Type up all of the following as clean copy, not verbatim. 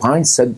5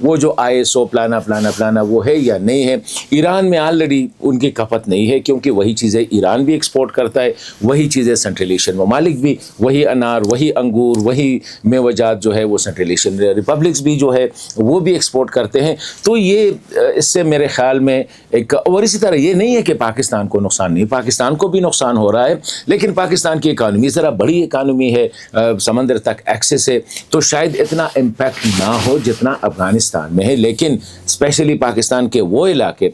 وہ جو ISO پلانا وہ ہے یا نہیں ہے. ایران میں آلریڈی ان کی کھپت نہیں ہے کیونکہ وہی چیزیں ایران بھی ایکسپورٹ کرتا ہے, وہی چیزیں سینٹرل ایشین ممالک بھی, وہی انار, وہی انگور, وہی میوجات جو ہے وہ سینٹرل ایشین ریپبلکس بھی جو ہے وہ بھی ایکسپورٹ کرتے ہیں. تو یہ اس سے میرے خیال میں ایک, اور اسی طرح یہ نہیں ہے کہ پاکستان کو نقصان نہیں, پاکستان کو بھی نقصان ہو رہا ہے, لیکن پاکستان کی اکانومی ذرا بڑی اکانومی ہے, سمندر تک ایکسیس ہے, تو شاید اتنا امپیکٹ نہ ہو جتنا افغانستان میں ہے. لیکن اسپیشلی پاکستان کے وہ علاقے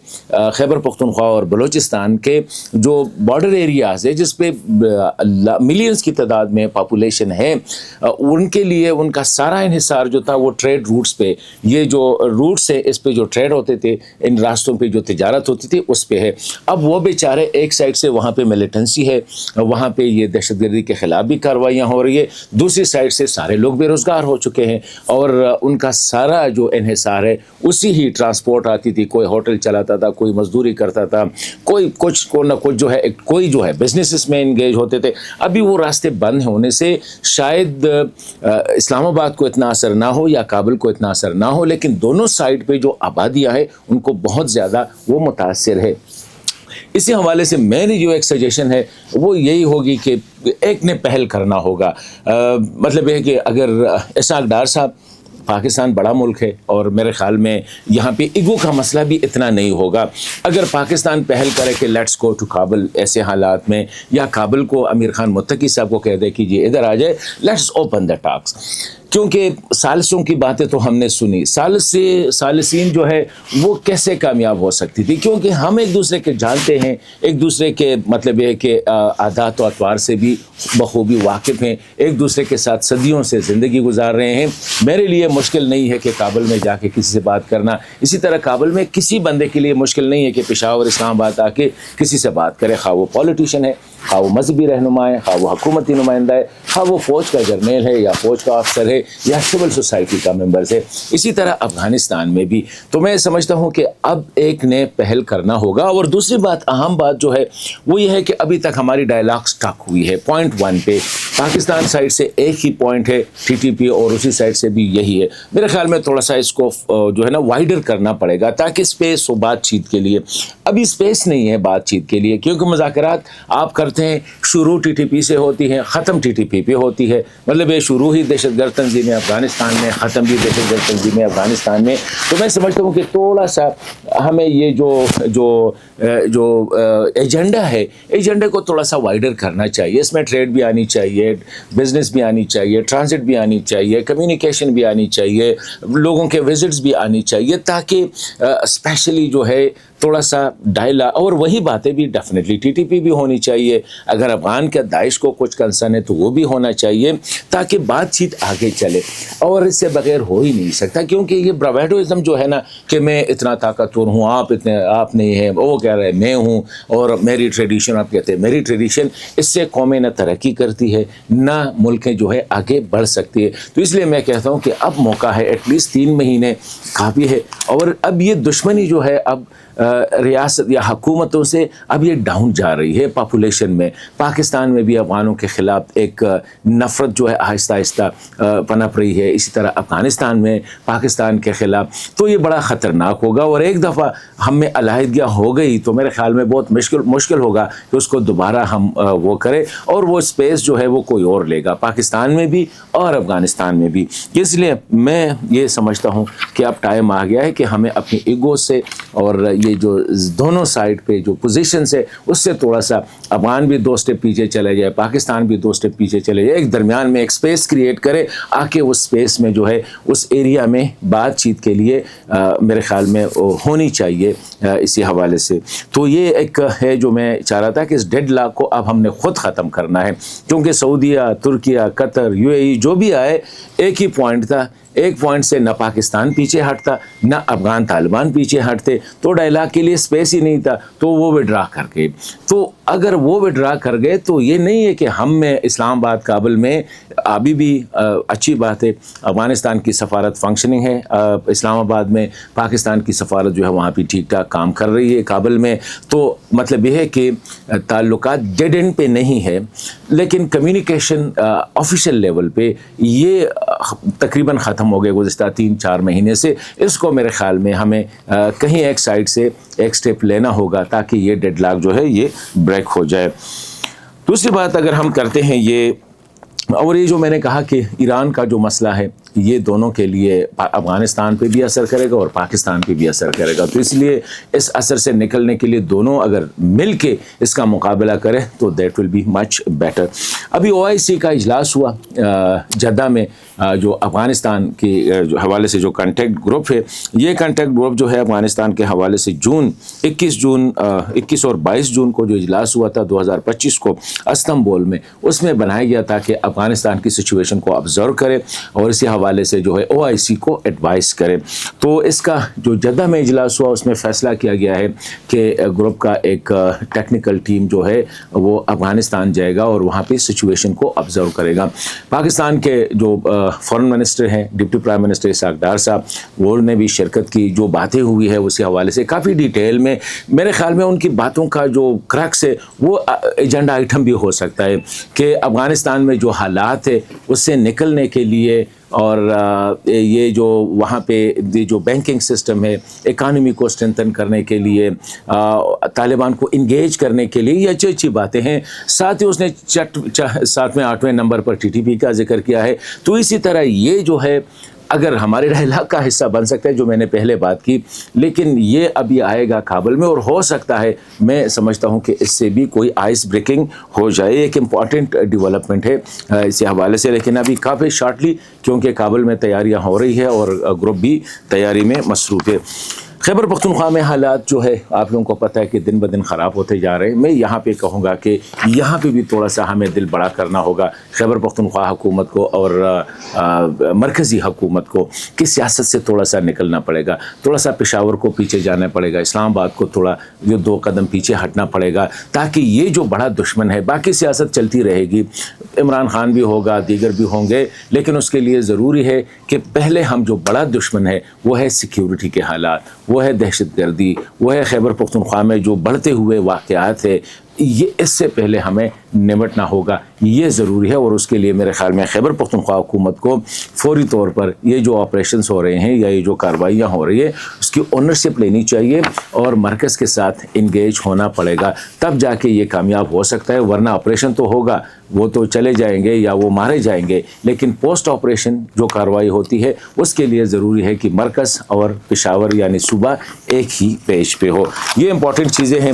خیبر پختونخوا اور بلوچستان کے جو بارڈر ایریاز ہے جس پہ ملینز کی تعداد میں پاپولیشن ہے, ان کے لیے ان کا سارا انحصار جو تھا وہ ٹریڈ روٹس پہ, یہ جو روٹس ہے اس پہ جو ٹریڈ ہوتے تھے, ان راستوں پہ جو تجارت ہوتی تھی اس پہ ہے. اب وہ بیچارے ایک سائڈ سے وہاں پہ ملیٹنسی ہے, وہاں پہ یہ دہشت گردی کے خلاف بھی کارروائیاں ہو رہی ہے, دوسری سائڈ سے سارے لوگ بے روزگار ہو چکے ہیں اور ان کا سارا جو انحصار ہے اسی ہی ٹرانسپورٹ آتی تھی, کوئی ہوٹل چلاتا تھا, کوئی مزدوری کرتا تھا, کوئی کچھ نہ کچھ جو ہے, کوئی جو ہے بزنسز میں انگیج ہوتے تھے. ابھی وہ راستے بند ہونے سے شاید اسلام آباد کو اتنا اثر نہ ہو یا کابل کو اتنا اثر نہ ہو, لیکن دونوں سائڈ پہ جو آبادیاں ہیں ان کو بہت زیادہ وہ متاثر ہے. اسی حوالے سے میری جو ایک سجیشن ہے وہ یہی ہوگی کہ ایک نے پہل کرنا ہوگا. مطلب یہ ہے کہ اگر اسحاق ڈار صاحب, پاکستان بڑا ملک ہے اور میرے خیال میں یہاں پہ ایگو کا مسئلہ بھی اتنا نہیں ہوگا. اگر پاکستان پہل کرے کہ لیٹس گو ٹو کابل ایسے حالات میں, یا کابل کو امیر خان متقی صاحب کو کہہ دے کہ جی ادھر آ جائے, لیٹس اوپن دا ٹاکس. کیونکہ ثالثوں کی باتیں تو ہم نے سنی, ثالثین جو ہے وہ کیسے کامیاب ہو سکتی تھی, کیونکہ ہم ایک دوسرے کے جانتے ہیں, ایک دوسرے کے مطلب یہ کہ عادات و اطوار سے بھی بخوبی واقف ہیں, ایک دوسرے کے ساتھ صدیوں سے زندگی گزار رہے ہیں. میرے لیے مشکل نہیں ہے کہ کابل میں جا کے کسی سے بات کرنا, اسی طرح کابل میں کسی بندے کے لیے مشکل نہیں ہے کہ پشاور اسلام آباد آ کے کسی سے بات کرے, خواہ وہ پولیٹیشین ہے, خواہ وہ مذہبی رہنما ہے, خواہ وہ حکومتی نمائندہ ہے, خواہ وہ فوج کا جرنیل ہے یا فوج کا افسر ہے یا سول سوسائٹی کا ممبرز ہے. اسی طرح افغانستان میں بھی. تو میں سمجھتا ہوں کہ اب ایک نے پہل کرنا ہوگا. اور دوسری بات, اہم بات جو ہے وہ یہ ہے کہ ابھی تک ہماری ڈائلاگ سٹک ہوئی ہے پوائنٹ 1 پہ. پاکستان سائڈ سے ایک ہی پوائنٹ ہے TTP, اور اسی سائڈ سے بھی یہی ہے. میرے خیال میں تھوڑا سا اس کو جو ہے نا وائڈر کرنا پڑے گا تاکہ اسپیس ہو بات چیت کے لیے. ابھی اسپیس نہیں ہے بات چیت کے لیے, کیونکہ مذاکرات آپ کرتے ہیں, شروع TTP سے ہوتی ہے, ختم TTP پہ ہوتی ہے. مطلب یہ شروع ہی دہشت گرد تنظیمیں افغانستان میں, ختم بھی دہشت گرد تنظیمیں افغانستان میں. تو میں سمجھتا ہوں کہ تھوڑا سا ہمیں یہ جو ایجنڈا ہے, ایجنڈے کو تھوڑا سا وائڈر کرنا چاہیے. اس میں ٹریڈ بھی آنی چاہیے, بزنس بھی آنی چاہیے, ٹرانزٹ بھی آنی چاہیے, کمیونیکیشن بھی آنی چاہیے, لوگوں کے وزٹس بھی آنی چاہیے, تاکہ اسپیشلی جو ہے تھوڑا سا ڈائلاگ, اور وہی باتیں بھی ڈیفینیٹلی TTP بھی ہونی چاہیے. اگر افغان کے داعش کو کچھ کنسرن ہے تو وہ بھی ہونا چاہیے, تاکہ بات چیت آگے چلے. اور اس سے بغیر ہو ہی نہیں سکتا, کیونکہ یہ براویڈوازم جو ہے نا کہ میں اتنا طاقتور ہوں, آپ نہیں ہیں, وہ کہہ رہے میں ہوں, اور میری ٹریڈیشن, آپ کہتے ہیں میری ٹریڈیشن, اس سے قومیں نہ ترقی کرتی ہے نہ ملکیں جو ہے آگے بڑھ سکتی ہے. تو اس لیے میں کہتا ہوں کہ اب موقع ہے, ایٹ لیسٹ 3 مہینے کافی ہے. اور اب یہ دشمنی جو ہے اب ریاست یا حکومتوں سے اب یہ ڈاؤن جا رہی ہے پاپولیشن میں. پاکستان میں بھی افغانوں کے خلاف ایک نفرت جو ہے آہستہ آہستہ پنپ رہی ہے, اسی طرح افغانستان میں پاکستان کے خلاف. تو یہ بڑا خطرناک ہوگا, اور ایک دفعہ ہم میں علیحدگیاں ہو گئی تو میرے خیال میں بہت مشکل ہوگا کہ اس کو دوبارہ ہم وہ کریں, اور وہ اسپیس جو ہے وہ کوئی اور لے گا, پاکستان میں بھی اور افغانستان میں بھی. اس لیے میں یہ سمجھتا ہوں کہ اب ٹائم آ گیا ہے کہ ہمیں اپنی ایگو سے اور یہ جو دونوں سائڈ پہ جو پوزیشنز ہے اس سے تھوڑا سا, افغان بھی 2 اسٹیپ پیچھے چلے جائے, پاکستان بھی 2 اسٹیپ پیچھے چلے جائے, ایک درمیان میں ایک اسپیس کریٹ کرے, آ کے اس اسپیس میں جو ہے اس ایریا میں بات چیت کے لیے میرے خیال میں ہونی چاہیے اسی حوالے سے. تو یہ ایک ہے جو میں چاہ رہا تھا کہ اس ڈیڈ لاک کو اب ہم نے خود ختم کرنا ہے, کیونکہ سعودیہ, ترکیہ, قطر, UAE جو بھی آئے ایک ہی پوائنٹ تھا. ایک پوائنٹ سے نہ پاکستان پیچھے ہٹتا نہ افغان طالبان پیچھے ہٹتے, تو ڈائلاگ کے لیے سپیس ہی نہیں تھا, تو وہ وڈرا کر گئے. تو اگر وہ وڈرا کر گئے تو یہ نہیں ہے کہ ہم میں اسلام آباد کابل میں ابھی بھی اچھی بات ہے, افغانستان کی سفارت فنکشننگ ہے اسلام آباد میں, پاکستان کی سفارت جو ہے وہاں بھی ٹھیک ٹھاک کام کر رہی ہے کابل میں. تو مطلب یہ ہے کہ تعلقات ڈیڈ اینڈ پہ نہیں ہے, لیکن کمیونیکیشن آفیشیل لیول پہ یہ تقریباً ختم ختم ہو گئے گزشتہ 3-4 مہینے سے. اس کو میرے خیال میں ہمیں کہیں ایک سائڈ سے ایک سٹیپ لینا ہوگا تاکہ یہ ڈیڈ لاک جو ہے یہ بریک ہو جائے. دوسری بات اگر ہم کرتے ہیں یہ جو میں نے کہا کہ ایران کا جو مسئلہ ہے یہ دونوں کے لیے افغانستان پہ بھی اثر کرے گا اور پاکستان پہ بھی اثر کرے گا. تو اس لیے اس اثر سے نکلنے کے لیے دونوں اگر مل کے اس کا مقابلہ کریں تو that will be much better. ابھی OIC کا اجلاس ہوا جدہ میں, جو افغانستان کے جو حوالے سے جو کانٹیکٹ گروپ ہے, یہ کانٹیکٹ گروپ جو ہے افغانستان کے حوالے سے 21 اور 22 جون کو جو اجلاس ہوا تھا 2025 کو استنبول میں, اس میں بنایا گیا تھا کہ افغانستان کی سچویشن کو آبزرو کرے اور اسی حوالے سے جو ہے OIC کو ایڈوائز کرے. تو اس کا جو جدہ میں اجلاس ہوا اس میں فیصلہ کیا گیا ہے کہ گروپ کا ایک ٹیکنیکل ٹیم جو ہے وہ افغانستان جائے گا اور وہاں پہ سچویشن کو آبزرو کرے گا. پاکستان کے جو فورن منسٹر ہیں, deputy prime minister Ishaq Dar صاحب, وہ نے بھی شرکت کی. جو باتیں ہوئی ہے اسی حوالے سے کافی ڈیٹیل میں میرے خیال میں ان کی باتوں کا جو کرکس ہے وہ ایجنڈا آئٹم بھی ہو سکتا ہے کہ افغانستان میں جو حالات ہے اس سے نکلنے کے لیے اور یہ جو وہاں پہ جو بینکنگ سسٹم ہے, اکانومی کو اسٹرینتھن کرنے کے لیے, طالبان کو انگیج کرنے کے لیے, یہ اچھی اچھی باتیں ہیں. ساتھ ہی اس نے 7ویں 8ویں نمبر پر TTP کا ذکر کیا ہے. تو اسی طرح یہ جو ہے اگر ہمارے ڈائلاگ کا حصہ بن سکتا ہے جو میں نے پہلے بات کی, لیکن یہ ابھی آئے گا کابل میں اور ہو سکتا ہے میں سمجھتا ہوں کہ اس سے بھی کوئی آئس بریکنگ ہو جائے. ایک امپورٹنٹ ڈیولپمنٹ ہے اسی حوالے سے, لیکن ابھی کافی شارٹلی کیونکہ کابل میں تیاریاں ہو رہی ہے اور گروپ بھی تیاری میں مصروف ہے. خیبر پختونخوا میں حالات جو ہے آپ لوگوں کو پتہ ہے کہ دن بدن خراب ہوتے جا رہے ہیں. میں یہاں پہ کہوں گا کہ یہاں پہ بھی تھوڑا سا ہمیں دل بڑا کرنا ہوگا خیبر پختونخوا حکومت کو اور مرکزی حکومت کو کہ سیاست سے تھوڑا سا نکلنا پڑے گا, تھوڑا سا پشاور کو پیچھے جانا پڑے گا, اسلام آباد کو تھوڑا 2 قدم پیچھے ہٹنا پڑے گا تاکہ یہ جو بڑا دشمن ہے, باقی سیاست چلتی رہے گی, عمران خان بھی ہوگا, دیگر بھی ہوں گے, لیکن اس کے لیے ضروری ہے کہ پہلے ہم جو بڑا دشمن ہے وہ ہے سیکیورٹی کے حالات, وہ ہے دہشت گردی, وہ ہے خیبر پختونخوا میں جو بڑھتے ہوئے واقعات ہے, یہ اس سے پہلے ہمیں نمٹنا ہوگا, یہ ضروری ہے. اور اس کے لیے میرے خیال میں خیبر پختونخوا حکومت کو فوری طور پر یہ جو آپریشنز ہو رہے ہیں یا یہ جو کارروائیاں ہو رہی ہے اس کی اونرشپ لینی چاہیے اور مرکز کے ساتھ انگیج ہونا پڑے گا, تب جا کے یہ کامیاب ہو سکتا ہے. ورنہ آپریشن تو ہوگا, وہ تو چلے جائیں گے یا وہ مارے جائیں گے, لیکن پوسٹ آپریشن جو کارروائی ہوتی ہے اس کے لیے ضروری ہے کہ مرکز اور پشاور یعنی صوبہ ایک ہی پیج پہ ہو. یہ امپورٹنٹ چیزیں ہیں.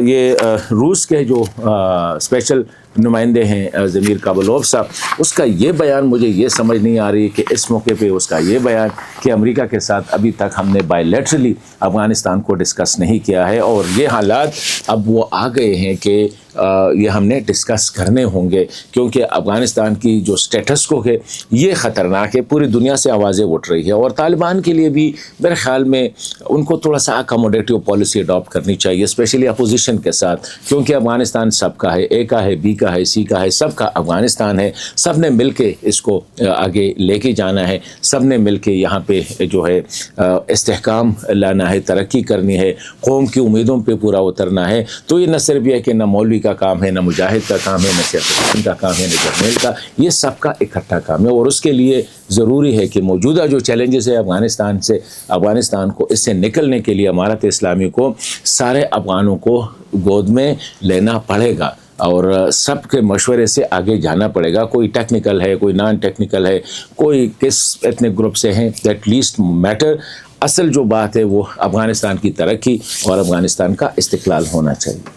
یہ روس کے جو اسپیشل نمائندے ہیں ضمیر کابلوف صاحب, اس کا یہ بیان مجھے یہ سمجھ نہیں آ رہی کہ اس موقع پہ اس کا یہ بیان کہ امریکہ کے ساتھ ابھی تک ہم نے بائی لیٹرلی افغانستان کو ڈسکس نہیں کیا ہے اور یہ حالات اب وہ آ گئے ہیں کہ یہ ہم نے ڈسکس کرنے ہوں گے, کیونکہ افغانستان کی جو سٹیٹس کو ہے یہ خطرناک ہے, پوری دنیا سے آوازیں اٹھ رہی ہے. اور طالبان کے لیے بھی میرے خیال میں ان کو تھوڑا سا اکاموڈیٹیو پالیسی اڈاپٹ کرنی چاہیے, اسپیشلی اپوزیشن کے ساتھ, کیونکہ افغانستان سب کا ہے, اے کا ہے, بی کا ہے, سی کا ہے, سب کا افغانستان ہے. سب نے مل کے اس کو آگے لے کے جانا ہے, سب نے مل کے یہاں پہ جو ہے استحکام لانا ہے, ترقی کرنی ہے, قوم کی امیدوں پہ پورا اترنا ہے. تو یہ نہ صرف یہ کہ نہ مولوی کا کام ہے, نہ مجاہد کا کام ہے, نہ سیاستدان کا کام ہے, نہ جرنیل کا, یہ سب کا اکٹھا کام ہے. اور اس کے لیے ضروری ہے کہ موجودہ جو چیلنجز ہے افغانستان کو اس سے نکلنے کے لیے امارت اسلامی کو سارے افغانوں کو گود میں لینا پڑے گا اور سب کے مشورے سے آگے جانا پڑے گا. کوئی ٹیکنیکل ہے, کوئی نان ٹیکنیکل ہے, کوئی کس ایتھنک گروپ سے ہیں, دیٹ لیسٹ میٹر. اصل جو بات ہے وہ افغانستان کی ترقی اور افغانستان کا استقلال ہونا چاہیے.